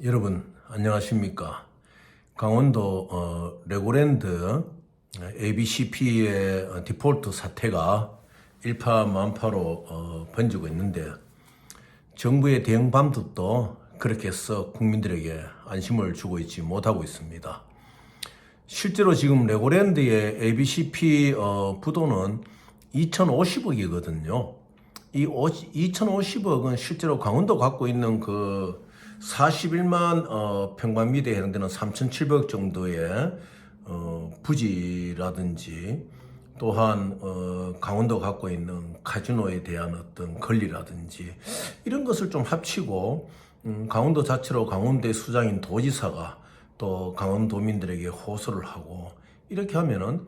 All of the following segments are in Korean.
여러분 안녕하십니까? 강원도 레고랜드 ABCP의 디폴트 사태가 일파만파로 번지고 있는데 정부의 대응 방법도 그렇게 썩 국민들에게 안심을 주고 있지 못하고 있습니다. 실제로 지금 레고랜드의 ABCP 부도는 2,050억이거든요. 이 2,050억은 실제로 강원도 갖고 있는 그 41만 평방미터에 해당되는 3,700억 정도의 부지라든지 또한 강원도 갖고 있는 카지노에 대한 어떤 권리라든지 이런 것을 좀 합치고 강원도 자체로 강원도의 수장인 도지사가 또 강원도민들에게 호소를 하고 이렇게 하면은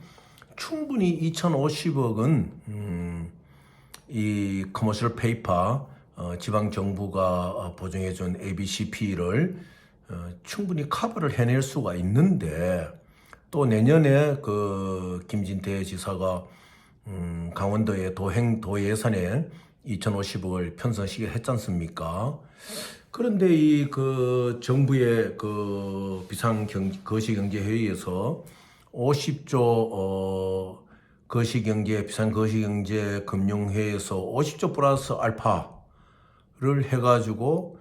충분히 2,050억은 이 커머셜 페이퍼 지방 정부가 보증해준 ABCP를 충분히 커버를 해낼 수가 있는데 또 내년에 그 김진태 지사가 강원도의 도 예산에 2,050억을 편성시키게 했지 않습니까? 그런데 이 그 정부의 그 거시경제회의에서 50조 비상거시경제 금융회에서 50조 플러스 알파를 해가지고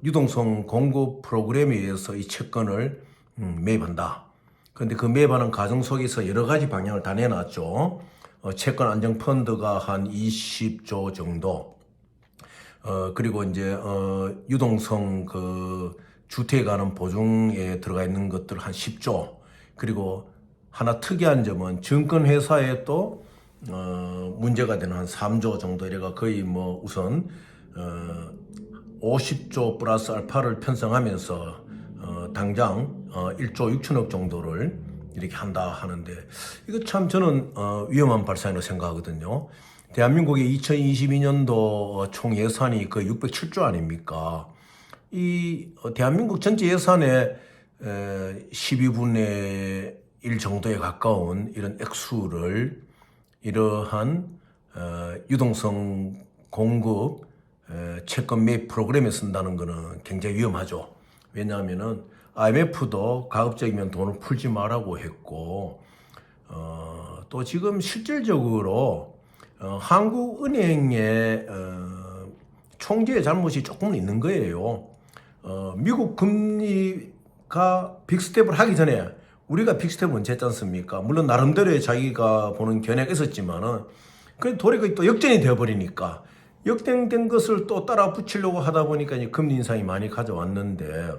유동성 공급 프로그램에 의해서 이 채권을 매입한다. 그런데 그 매입하는 과정 속에서 여러 가지 방향을 다 내놨죠. 채권 안정 펀드가 한 20조 정도. 그리고 이제 유동성 그 주택에 관한 보증에 들어가 있는 것들 한 10조. 그리고 하나 특이한 점은 증권회사에 또 문제가 되는 한 3조 정도 이래가 거의 뭐 우선 50조 플러스 알파를 편성하면서 당장 1조 6천억 정도를 이렇게 한다 하는데 이거 참 저는 위험한 발상이라고 생각하거든요. 대한민국의 2022년도 총 예산이 거의 607조 아닙니까? 이 대한민국 전체 예산의 12분의 1 정도에 가까운 이런 액수를 이러한 유동성 공급 채권 매입 프로그램에 쓴다는 것은 굉장히 위험하죠. 왜냐하면은 IMF도 가급적이면 돈을 풀지 말라고 했고 또 지금 실질적으로 한국은행의 총재의 잘못이 조금은 있는 거예요. 미국 금리가 빅스텝을 하기 전에 우리가 빅스텝을 언제 했지 않습니까? 물론 나름대로의 자기가 보는 견해가 있었지만은 그 도리가 또 역전이 되어버리니까 역전된 것을 또 따라 붙이려고 하다 보니까 이제 금리 인상이 많이 가져왔는데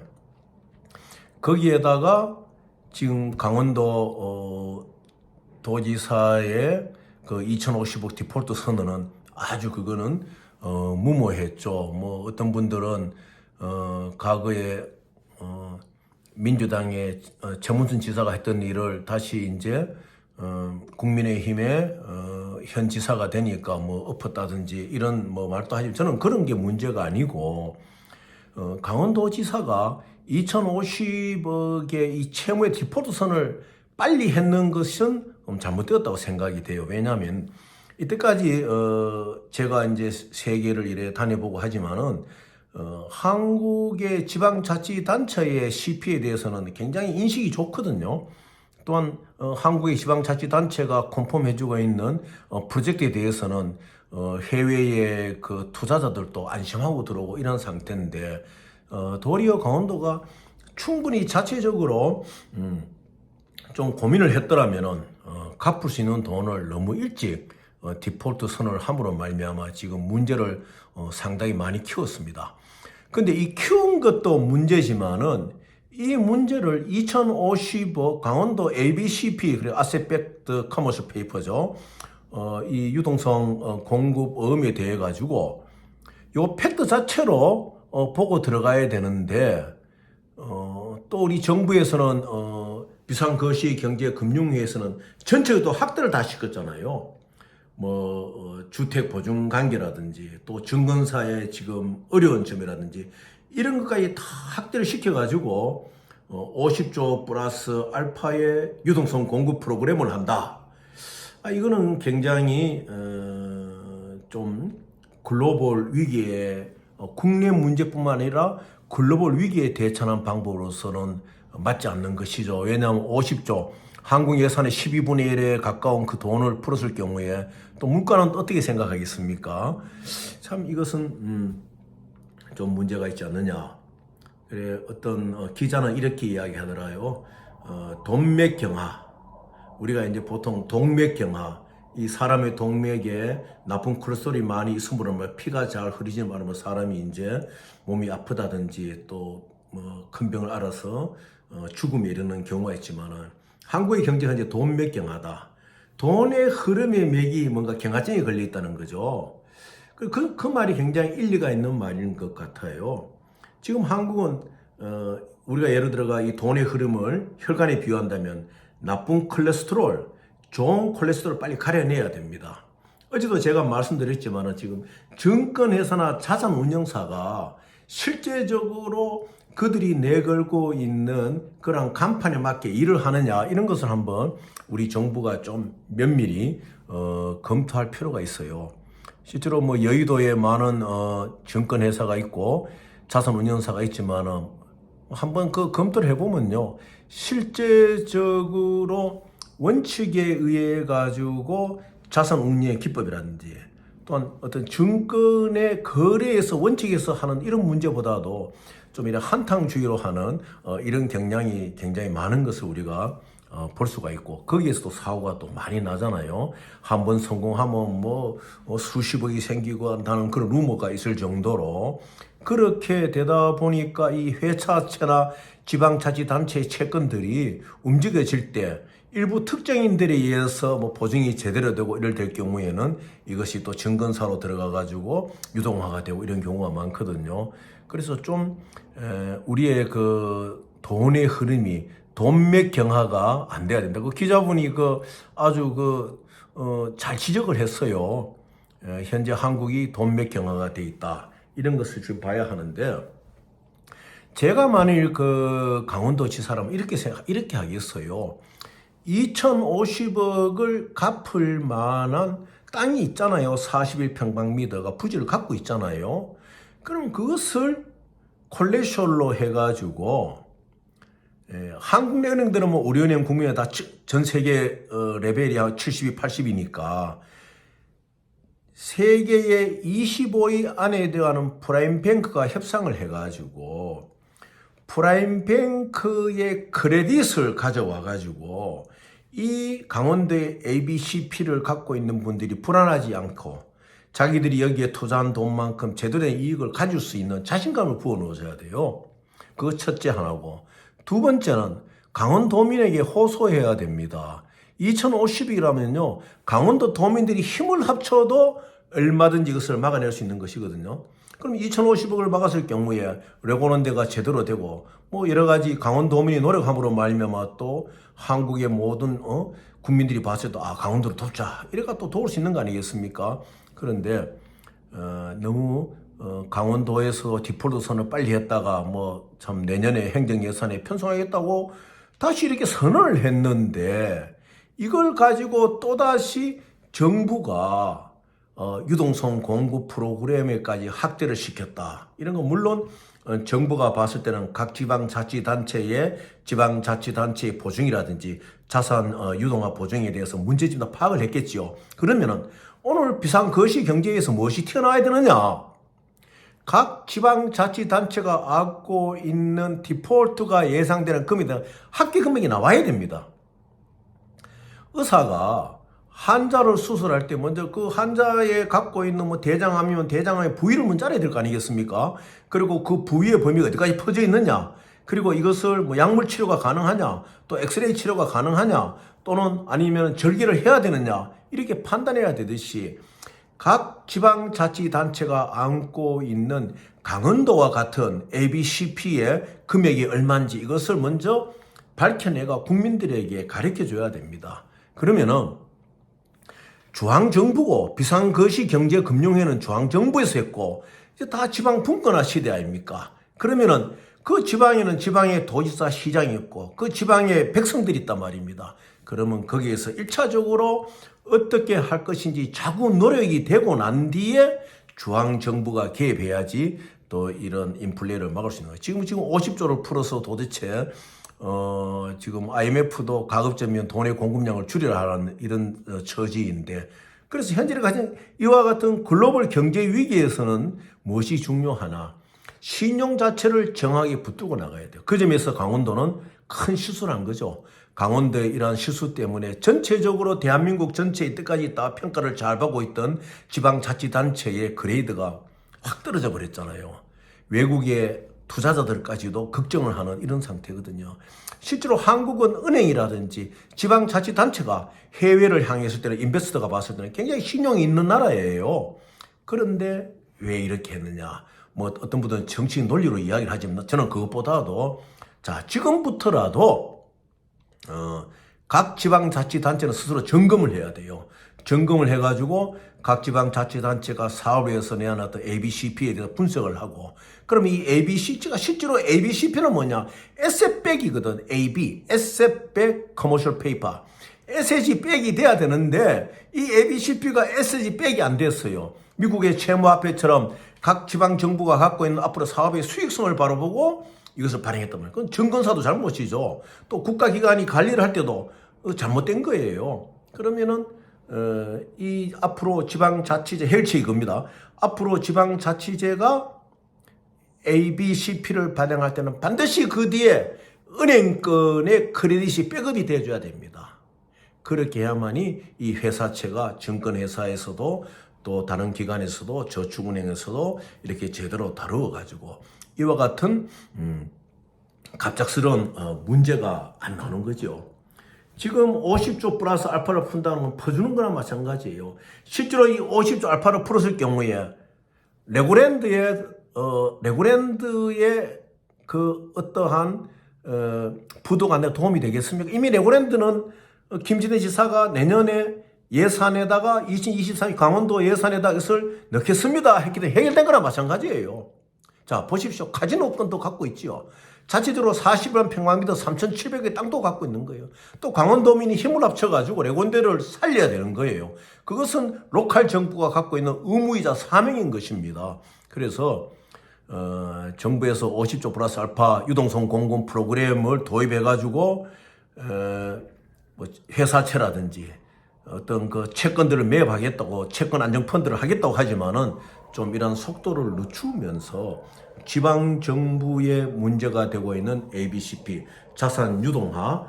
거기에다가 지금 강원도 도지사의 그 2,050억 디폴트 선언은 아주 그거는 무모했죠. 뭐 어떤 분들은 과거에 민주당의 최문순 지사가 했던 일을 다시 이제 국민의힘의 현 지사가 되니까 뭐 엎었다든지 이런 뭐 말도 하지만 저는 그런 게 문제가 아니고 강원도지사가 2,050억의 이 채무의 디폴트 선을 빨리 했는 것은 잘못되었다고 생각이 돼요. 왜냐하면 이때까지 제가 이제 세계를 이래 다녀보고 하지만은 한국의 지방자치단체의 CP에 대해서는 굉장히 인식이 좋거든요. 또한 한국의 지방자치단체가 컨펌해주고 있는 프로젝트에 대해서는 해외의 그 투자자들도 안심하고 들어오고 이런 상태인데 도리어 강원도가 충분히 자체적으로 좀 고민을 했더라면은 갚을 수 있는 돈을 너무 일찍 디폴트 선언을 함으로 말미암아 지금 문제를 상당히 많이 키웠습니다. 근데 이 키운 것도 문제지만은 이 문제를 2050억 강원도 ABCP 그리고 아세트 커머셜 페이퍼죠. 이 유동성 공급 어음에 대해 가지고 요 팩트 자체로 보고 들어가야 되는데 또 우리 정부에서는 비상거시경제금융회에서는 전체적으로 확대를 다 시켰잖아요. 뭐 주택 보증 관계라든지 또 증권사의 지금 어려운 점이라든지 이런 것까지 다 확대를 시켜가지고 50조 플러스 알파의 유동성 공급 프로그램을 한다. 이거는 굉장히 좀 글로벌 위기에 국내 문제뿐만 아니라 글로벌 위기에 대처하는 방법으로서는 맞지 않는 것이죠. 왜냐하면 50조, 한국 예산의 12분의 1에 가까운 그 돈을 풀었을 경우에 또 물가는 어떻게 생각하겠습니까? 참 이것은 좀 문제가 있지 않느냐. 그래, 어떤 기자는 이렇게 이야기하더라요. 동맥경화. 우리가 이제 보통 동맥경화, 이 사람의 동맥에 나쁜 콜레스테롤이 많이 있으므로 피가 잘 흐르지 않으면 사람이 이제 몸이 아프다든지 또 뭐 큰 병을 앓아서 죽음에 이르는 경우가 있지만은 한국의 경제가 이제 동맥경화다. 돈의 흐름의 맥이 뭔가 경화증이 걸려 있다는 거죠. 그 말이 굉장히 일리가 있는 말인 것 같아요. 지금 한국은 우리가 예를 들어가 이 돈의 흐름을 혈관에 비유한다면 나쁜 콜레스테롤, 좋은 콜레스테롤을 빨리 가려내야 됩니다. 어제도 제가 말씀드렸지만 지금 증권회사나 자산운용사가 실제적으로 그들이 내걸고 있는 그런 간판에 맞게 일을 하느냐 이런 것을 한번 우리 정부가 좀 면밀히 검토할 필요가 있어요. 실제로 뭐 여의도에 많은 증권회사가 있고 자산운용사가 있지만은 한번 그 검토를 해보면요, 실제적으로 원칙에 의해 가지고 자산운용의 기법이라든지 또한 어떤 증권의 거래에서 원칙에서 하는 이런 문제보다도 좀 이런 한탕주의로 하는 이런 경향이 굉장히 많은 것을 우리가 볼 수가 있고, 거기에서도 사고가 또 많이 나잖아요. 한번 성공하면 뭐 수십억이 생기고 한다는 그런 루머가 있을 정도로 그렇게 되다 보니까 이 회사채나 지방자치단체의 채권들이 움직여질 때 일부 특정인들에 의해서 뭐 보증이 제대로 되고 이럴 될 경우에는 이것이 또 증권사로 들어가 가지고 유동화가 되고 이런 경우가 많거든요. 그래서 좀 우리의 그 돈의 흐름이 동맥경화가 안 돼야 된다. 그 기자분이 아주 잘 지적을 했어요. 현재 한국이 동맥경화가 돼 있다. 이런 것을 좀 봐야 하는데, 제가 만일 강원도지사라면 이렇게 하겠어요. 2,050억을 갚을 만한 땅이 있잖아요. 41평방미터가 부지를 갖고 있잖아요. 그럼 그것을 콜레쇼로 해가지고 한국 내 은행들은 뭐 우리은행, 국민은행 다 전 세계 레벨이 70위, 80이니까 세계의 25위 안에 들어가는 프라임뱅크가 협상을 해가지고 프라임뱅크의 크레딧을 가져와가지고 이 강원도의 ABCP를 갖고 있는 분들이 불안하지 않고 자기들이 여기에 투자한 돈만큼 제대로 된 이익을 가질 수 있는 자신감을 부어넣어줘야 돼요. 그거 첫째 하나고, 두 번째는 강원도민에게 호소해야 됩니다. 2,050억이라면요, 강원도 도민들이 힘을 합쳐도 얼마든지 이것을 막아낼 수 있는 것이거든요. 그럼 2,050억을 막았을 경우에 레고런데가 제대로 되고 뭐 여러 가지 강원도민이 노력함으로 말미암아 또 한국의 모든 국민들이 봤을 때 강원도를 돕자 이래가 또 도울 수 있는 거 아니겠습니까? 그런데 너무 강원도에서 디폴트 선을 빨리 했다가 뭐 참 내년에 행정 예산에 편성하겠다고 다시 이렇게 선언을 했는데, 이걸 가지고 또다시 정부가 유동성 공급 프로그램에까지 확대를 시켰다. 이런 거 물론 정부가 봤을 때는 각 지방자치단체의 보증이라든지 자산 유동화 보증에 대해서 문제점도 파악을 했겠지요. 그러면은 오늘 비상거시경제에서 무엇이 튀어나와야 되느냐? 각 지방자치단체가 갖고 있는 디폴트가 예상되는 금액이 합계 금액이 나와야 됩니다. 의사가 환자를 수술할 때 먼저 그 환자에 갖고 있는 뭐 대장암이면 대장암의 부위를 먼저 알아야 될 거 아니겠습니까? 그리고 그 부위의 범위가 어디까지 퍼져 있느냐? 그리고 이것을 뭐 약물 치료가 가능하냐? 또 엑스레이 치료가 가능하냐? 또는 아니면 절개를 해야 되느냐? 이렇게 판단해야 되듯이 각 지방자치단체가 안고 있는 강원도와 같은 ABCP의 금액이 얼마인지 이것을 먼저 밝혀내가 국민들에게 가르쳐줘야 됩니다. 그러면은 중앙정부고 비상거시경제금융회는 중앙정부에서 했고 이제 다 지방 분권화 시대 아닙니까? 그러면은 그 지방에는 지방의 도지사, 시장이 있고 그 지방에 백성들이 있단 말입니다. 그러면 거기에서 1차적으로 어떻게 할 것인지 자꾸 노력이 되고 난 뒤에 중앙정부가 개입해야지 또 이런 인플레를 막을 수 있는 거예요. 지금 50조를 풀어서 도대체 지금 IMF도 가급적이면 돈의 공급량을 줄이라 하는 이런 처지인데, 그래서 현재 가진 이와 같은 글로벌 경제 위기에서는 무엇이 중요하나, 신용 자체를 정확하게 붙들고 나가야 돼요. 그 점에서 강원도는 큰 실수를 한 거죠. 강원도의 이러한 실수 때문에 전체적으로 대한민국 전체 이때까지 다 평가를 잘 받고 있던 지방자치단체의 그레이드가 확 떨어져 버렸잖아요. 외국의 투자자들까지도 걱정을 하는 이런 상태거든요. 실제로 한국은 은행이라든지 지방자치단체가 해외를 향했을 때는 인베스터가 봤을 때는 굉장히 신용이 있는 나라예요. 그런데 왜 이렇게 했느냐? 뭐 어떤 분들은 정치인 논리로 이야기를 하지만 저는 그것보다도 자, 지금부터라도 각 지방자치단체는 스스로 점검을 해야 돼요. 점검을 해가지고 각 지방자치단체가 사업을 위해서 내놨던 ABCP에 대해서 분석을 하고, 그럼 이 ABC가 실제로 ABCP는 뭐냐? 에셋백이거든. AB, 에셋백 커머셜 페이퍼. 에셋이 백이 돼야 되는데 이 ABCP가 에셋이 백이 안 됐어요. 미국의 채무화폐처럼 각 지방정부가 갖고 있는 앞으로 사업의 수익성을 바라보고 이것을 발행했단 말이에요. 그건 증권사도 잘못이죠. 또 국가기관이 관리를 할 때도 잘못된 거예요. 그러면은 이 앞으로 지방자치제 헬치 이겁니다. 앞으로 지방자치제가 ABCP를 발행할 때는 반드시 그 뒤에 은행권의 크레딧이 백업이 돼줘야 됩니다. 그렇게 해야만이 이 회사체가 증권회사에서도 또 다른 기관에서도 저축은행에서도 이렇게 제대로 다루어가지고 이와 같은 갑작스러운 문제가 안 나오는 거죠. 지금 50조 플러스 알파를 푼다는 건 퍼주는 거나 마찬가지예요. 실제로 이 50조 알파를 풀었을 경우에 레고랜드의 그 어떠한 부도가 내 도움이 되겠습니까? 이미 레고랜드는 김진애 지사가 내년에 예산에다가 2023 강원도 예산에다 이것을 넣겠습니다 했기 때문에 해결된 거나 마찬가지예요. 자, 보십시오. 카지노권도 갖고 있지요. 자체적으로 40만 평방미터 3,700의 땅도 갖고 있는 거예요. 또 강원도민이 힘을 합쳐가지고 레곤대를 살려야 되는 거예요. 그것은 로컬 정부가 갖고 있는 의무이자 사명인 것입니다. 그래서 정부에서 50조 플러스 알파 유동성 공급 프로그램을 도입해가지고 뭐 회사채라든지 어떤 그 채권들을 매입하겠다고 채권 안정 펀드를 하겠다고 하지만은 좀 이런 속도를 늦추면서 지방 정부의 문제가 되고 있는 ABCP 자산 유동화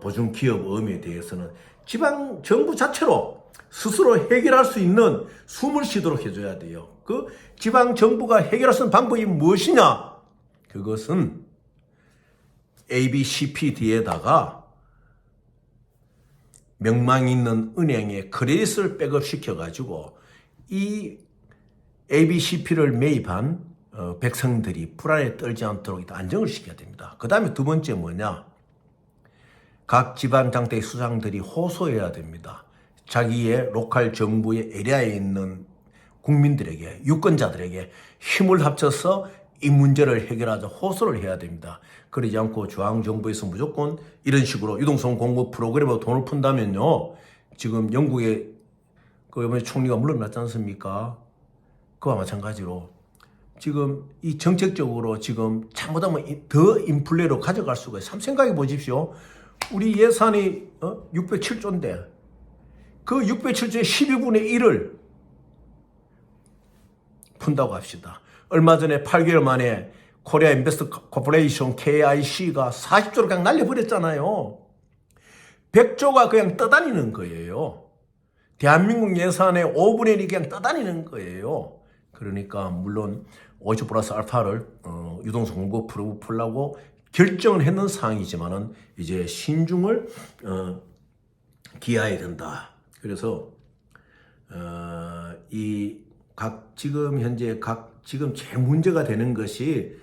보증 기업 의무에 대해서는 지방 정부 자체로 스스로 해결할 수 있는 숨을 쉬도록 해줘야 돼요. 그 지방 정부가 해결할 수 있는 방법이 무엇이냐? 그것은 ABCP 뒤에다가 명망 있는 은행에 크레딧을 백업시켜가지고 이 ABCP를 매입한 백성들이 불안에 떨지 않도록 안정을 시켜야 됩니다. 그 다음에 두 번째 뭐냐? 각 지방장대 수장들이 호소해야 됩니다. 자기의 로컬 정부의 에리아에 있는 국민들에게, 유권자들에게 힘을 합쳐서 이 문제를 해결하자 호소를 해야 됩니다. 그러지 않고 중앙정부에서 무조건 이런 식으로 유동성 공급 프로그램으로 돈을 푼다면요. 지금 영국의 그 이번에 총리가 물러났지 않습니까? 그와 마찬가지로 지금 이 정책적으로 지금 잘못하면 더 인플레로 가져갈 수가 있어요. 한번 생각해 보십시오. 우리 예산이 607조인데 그 607조의 12분의 1을 푼다고 합시다. 얼마 전에 8개월 만에 코리아 인베스트 코퍼레이션 KIC가 40조를 그냥 날려버렸잖아요. 100조가 그냥 떠다니는 거예요. 대한민국 예산의 5분의 1이 그냥 떠다니는 거예요. 그러니까 물론 50 플러스 알파를 유동성 공급 프로 풀라고 결정을 했는 사항이지만은 이제 신중을 기해야 된다. 그래서 이 각 지금 현재 지금 제일 문제가 되는 것이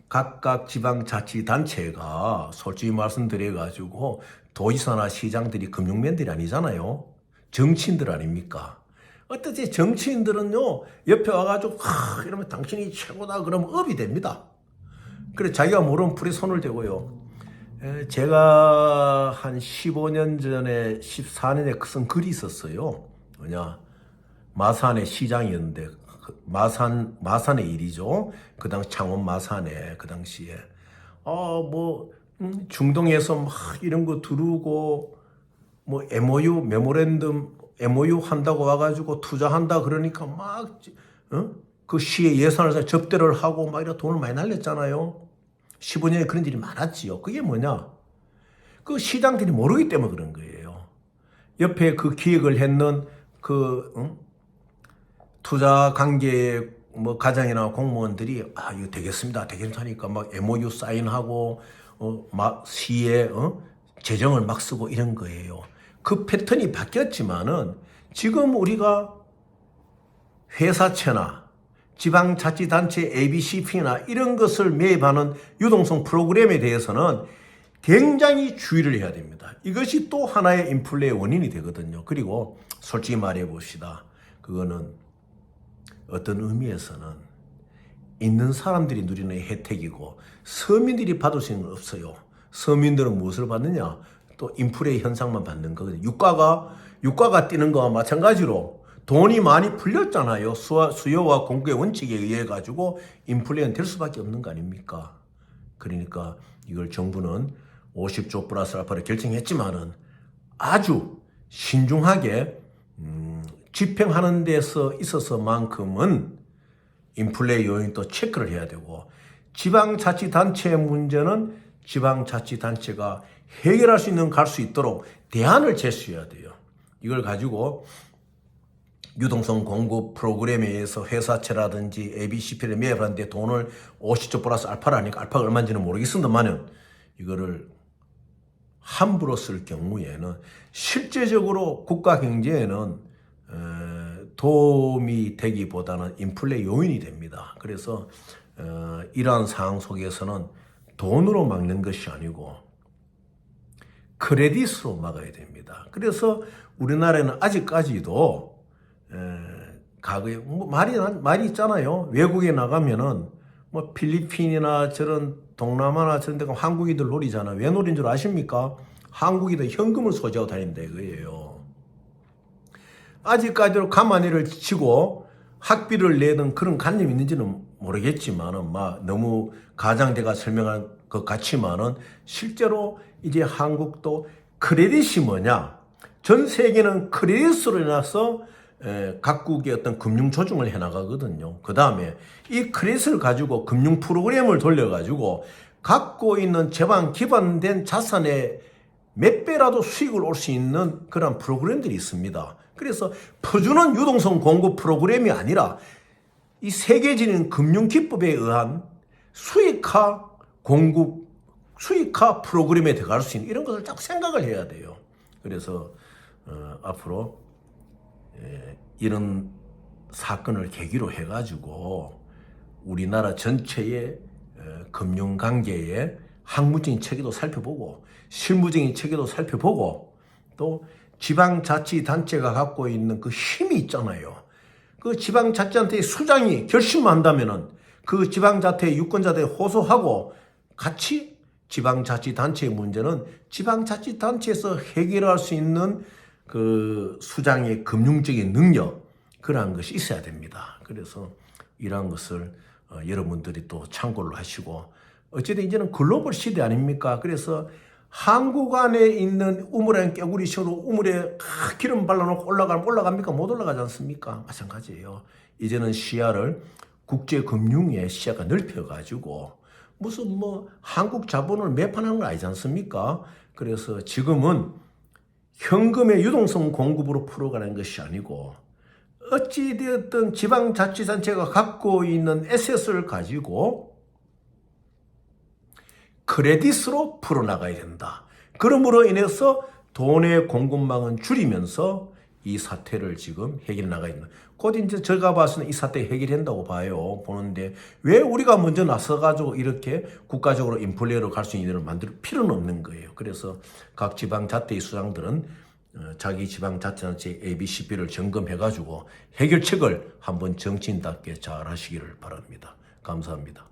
각각 지방자치단체가 솔직히 말씀드려가지고 도지사나 시장들이 금융맨들이 아니잖아요. 정치인들 아닙니까? 어떻게 정치인들은요 옆에 와가지고 이러면 당신이 최고다 그러면 업이 됩니다. 그래 자기가 모르는 풀에 손을 대고요. 제가 한 15년 전에 14년에 쓴 글이 있었어요. 뭐냐 마산의 시장이었는데 마산의 일이죠. 그 당시 창원 마산에 그 당시에 중동에서 막 이런 거 들어오고 뭐 MOU 메모랜덤 MOU 한다고 와가지고 투자한다 그러니까 막 그 시의 예산을 접대를 하고 막 이런 돈을 많이 날렸잖아요. 15년에 그런 일이 많았지요. 그게 뭐냐? 그 시장들이 모르기 때문에 그런 거예요. 옆에 그 기획을 했는 투자 관계의 뭐 가장이나 공무원들이 이거 되겠습니다. 되겠다니까 막 MOU 사인하고 시에 재정을 막 쓰고 이런 거예요. 그 패턴이 바뀌었지만은 지금 우리가 회사채나 지방자치단체 ABCP나 이런 것을 매입하는 유동성 프로그램에 대해서는 굉장히 주의를 해야 됩니다. 이것이 또 하나의 인플레의 원인이 되거든요. 그리고 솔직히 말해 봅시다. 그거는 어떤 의미에서는 있는 사람들이 누리는 혜택이고 서민들이 받을 수 있는 건 없어요. 서민들은 무엇을 받느냐? 또 인플레 현상만 받는 거거든요. 유가가 뛰는 거와 마찬가지로 돈이 많이 풀렸잖아요. 수요와 공급의 원칙에 의해 가지고 인플레는 될 수밖에 없는 거 아닙니까? 그러니까 이걸 정부는 50조 플러스 알파를 결정했지만은 아주 신중하게 집행하는 데서 있어서만큼은 인플레 요인도 체크를 해야 되고 지방자치단체의 문제는 지방자치단체가 해결할 수 있는 갈 수 있도록 대안을 제시해야 돼요. 이걸 가지고 유동성 공급 프로그램에 의해서 회사채라든지 ABCP를 매입하는데 돈을 50조 플러스 알파를 하니까 알파가 얼마인지는 모르겠습니다만은 이거를 함부로 쓸 경우에는 실제적으로 국가 경제에는 도움이 되기보다는 인플레 요인이 됩니다. 그래서 이러한 상황 속에서는 돈으로 막는 것이 아니고 크레딧으로 막아야 됩니다. 그래서 우리나라는 아직까지도 과거에 말이 있잖아요. 외국에 나가면은 뭐 필리핀이나 저런 동남아나 저런 데 가면 한국인들 노리잖아. 왜 노린 줄 아십니까? 한국인들 현금을 소지하고 다닌다 이거예요. 아직까지도 가만히를 치고 학비를 내는 그런 관념이 있는지는 모르겠지만은 막 너무 가장대가 설명한 것 같지만은 실제로 이제 한국도 크레딧이 뭐냐? 전 세계는 크레딧으로 인해서 각국의 어떤 금융 조정을 해나가거든요. 그 다음에 이 크레딧을 가지고 금융 프로그램을 돌려가지고 갖고 있는 제방 기반된 자산의 몇 배라도 수익을 올 수 있는 그런 프로그램들이 있습니다. 그래서 퍼주는 유동성 공급 프로그램이 아니라 이 세계적인 금융 기법에 의한 수익화 공급, 수익화 프로그램에 들어갈 수 있는 이런 것을 자꾸 생각을 해야 돼요. 그래서 앞으로 이런 사건을 계기로 해가지고 우리나라 전체의 금융관계의 학문적인 체계도 살펴보고 실무적인 체계도 살펴보고 또 지방자치단체가 갖고 있는 그 힘이 있잖아요. 그 지방자치단체의 수장이 결심만 한다면은 그 지방자치의 유권자들에 호소하고 같이 지방자치단체의 문제는 지방자치단체에서 해결할 수 있는 그 수장의 금융적인 능력 그러한 것이 있어야 됩니다. 그래서 이러한 것을 여러분들이 또 참고를 하시고 어쨌든 이제는 글로벌 시대 아닙니까? 그래서 한국 안에 있는 우물에 깨구리 식으로 우물에 기름 발라놓고 올라가면 올라갑니까? 못 올라가지 않습니까? 마찬가지예요. 이제는 시야를 국제금융의 시야가 넓혀가지고 무슨 뭐 한국 자본을 매판하는 거 아니지 않습니까? 그래서 지금은 현금의 유동성 공급으로 풀어가는 것이 아니고 어찌되었든 지방자치단체가 갖고 있는 에셋을 가지고 크레딧으로 풀어나가야 된다. 그러므로 인해서 돈의 공급망은 줄이면서 이 사태를 지금 해결해 나가야 된다. 곧 이제 제가 봐서는 이 사태 해결한다고 봐요. 보는데 왜 우리가 먼저 나서가지고 이렇게 국가적으로 인플레로 갈 수 있는 일을 만들 필요는 없는 거예요. 그래서 각 지방자치의 수장들은 자기 지방자치단체 ABCP를 점검해가지고 해결책을 한번 정치인답게 잘 하시기를 바랍니다. 감사합니다.